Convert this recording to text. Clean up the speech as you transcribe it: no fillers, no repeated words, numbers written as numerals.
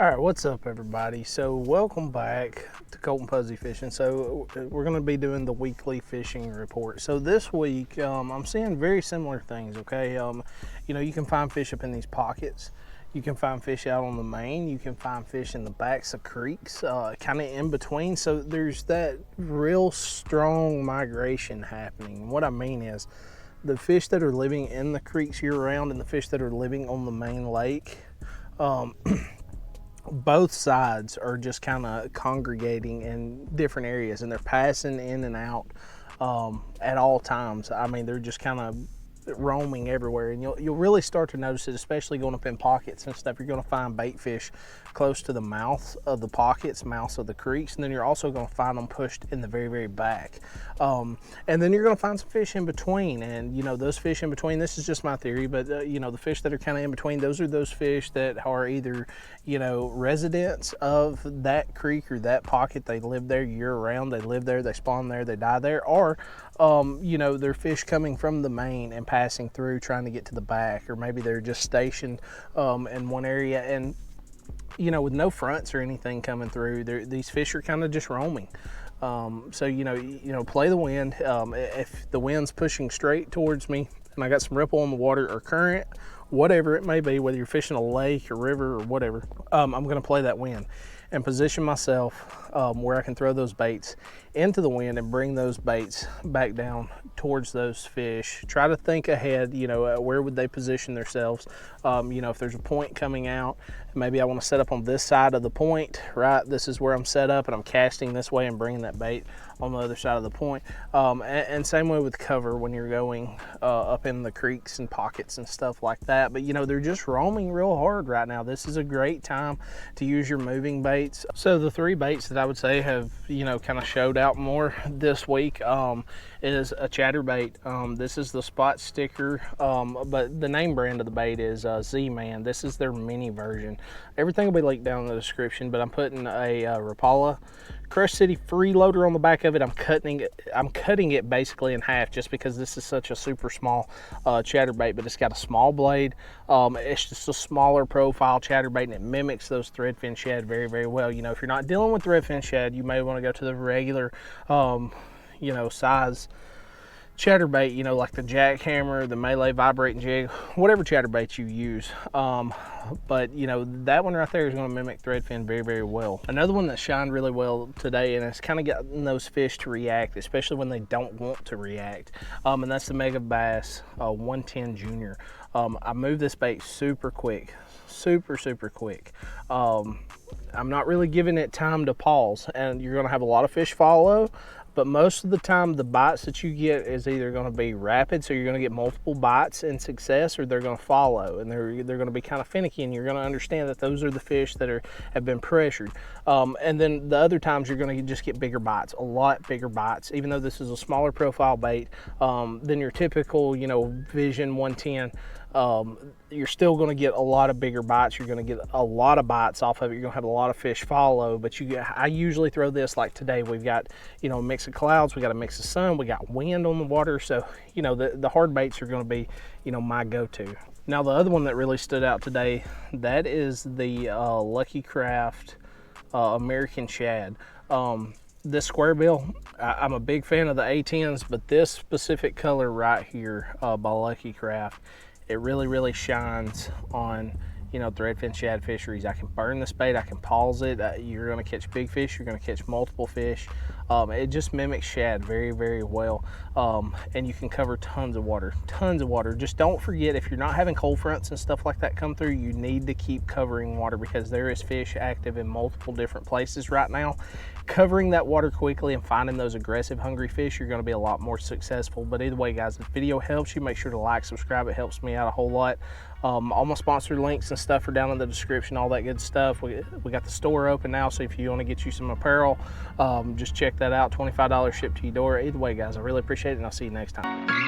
All right, what's up everybody? So welcome back to Colton Posey Fishing. So we're going to be doing the weekly fishing report. So this week I'm seeing very similar things, okay? You know, you can find fish up in these pockets. You can find fish out on the main. You can find fish in the backs of creeks, kind of in between. So there's that real strong migration happening. What I mean is the fish that are living in the creeks year round and the fish that are living on the main lake, both sides are just kind of congregating in different areas, and they're passing in and out at all times. I mean, they're just kind of roaming everywhere, and you'll really start to notice it, especially going up in pockets and stuff. You're going to find bait fish close to the mouths of the pockets, mouths of the creeks, and then you're also going to find them pushed in the very back. And then you're going to find some fish in between, and you know, those fish in between, this is just my theory, but you know, the fish that are kind of in between, those are those fish that are either, you know, residents of that creek or that pocket. They live there year round, they live there, they spawn there, they die there, or you know, they're fish coming from the main and passing through trying to get to the back, or maybe they're just stationed in one area, and you know, with no fronts or anything coming through, these fish are kind of just roaming. So you know, play the wind. If the wind's pushing straight towards me and I got some ripple on the water or current, whatever it may be, whether you're fishing a lake or river or whatever, I'm going to play that wind and position myself where I can throw those baits into the wind and bring those baits back down towards those fish. Try to think ahead, you know, where would they position themselves? You know, if there's a point coming out, maybe I want to set up on this side of the point, right? This is where I'm set up and I'm casting this way and bringing that bait on the other side of the point. And same way with cover when you're going up in the creeks and pockets and stuff like that. But you know, they're just roaming real hard right now. This is a great time to use your moving baits. So the three baits that I would say have, you know, kind of showed out more this week is a ChatterBait. This is the spot sticker, but the name brand of the bait is Z-Man. This is their mini version. Everything will be linked down in the description, but I'm putting a Rapala Crush City freeloader on the back of it. I'm cutting it basically in half just because this is such a super small ChatterBait, but it's got a small blade. It's just a smaller profile ChatterBait, and it mimics those threadfin shad very well. You know, if you're not dealing with threadfin shad, you may want to go to the regular you know, size ChatterBait, you know, like the jackhammer, the Melee vibrating jig, whatever ChatterBait you use. But you know, that one right there is going to mimic threadfin very well. Another one that shined really well today, and it's kind of gotten those fish to react, especially when they don't want to react, and that's the MegaBass 110 Junior. I moved this bait super quick, super quick. I'm not really giving it time to pause, and you're going to have a lot of fish follow. But most of the time, the bites that you get is either going to be rapid, so you're going to get multiple bites in success, or they're going to follow, and they're going to be kind of finicky, and you're going to understand that those are the fish that have been pressured. And then the other times, you're going to just get bigger bites, a lot bigger bites, even though this is a smaller profile bait than your typical, you know, Vision 110. You're still going to get a lot of bigger bites. You're going to get a lot of bites off of it. You're going to have a lot of fish follow, but I usually throw this like today. We've got, you know, a mix of clouds, we got a mix of sun, we got wind on the water. So, you know, the hard baits are going to be, you know, my go-to. Now, the other one that really stood out today, that is the Lucky Craft American Shad. This square bill, I'm a big fan of the A10s, but this specific color right here by Lucky Craft, it really shines on, you know, threadfin shad fisheries. I can burn this bait, I can pause it. You're going to catch big fish, you're going to catch multiple fish. It just mimics shad very well, and you can cover tons of water. Just don't forget, if you're not having cold fronts and stuff like that come through, you need to keep covering water, because there is fish active in multiple different places right now. Covering that water quickly and finding those aggressive hungry fish, you're going to be a lot more successful. But either way, guys, if the video helps you, make sure to like, subscribe. It helps me out a whole lot. All my sponsor links and stuff are down in the description, all that good stuff. We got the store open now, so if you want to get you some apparel, just check that out. $25 shipped to your door. Either way, guys, I really appreciate it, and I'll see you next time.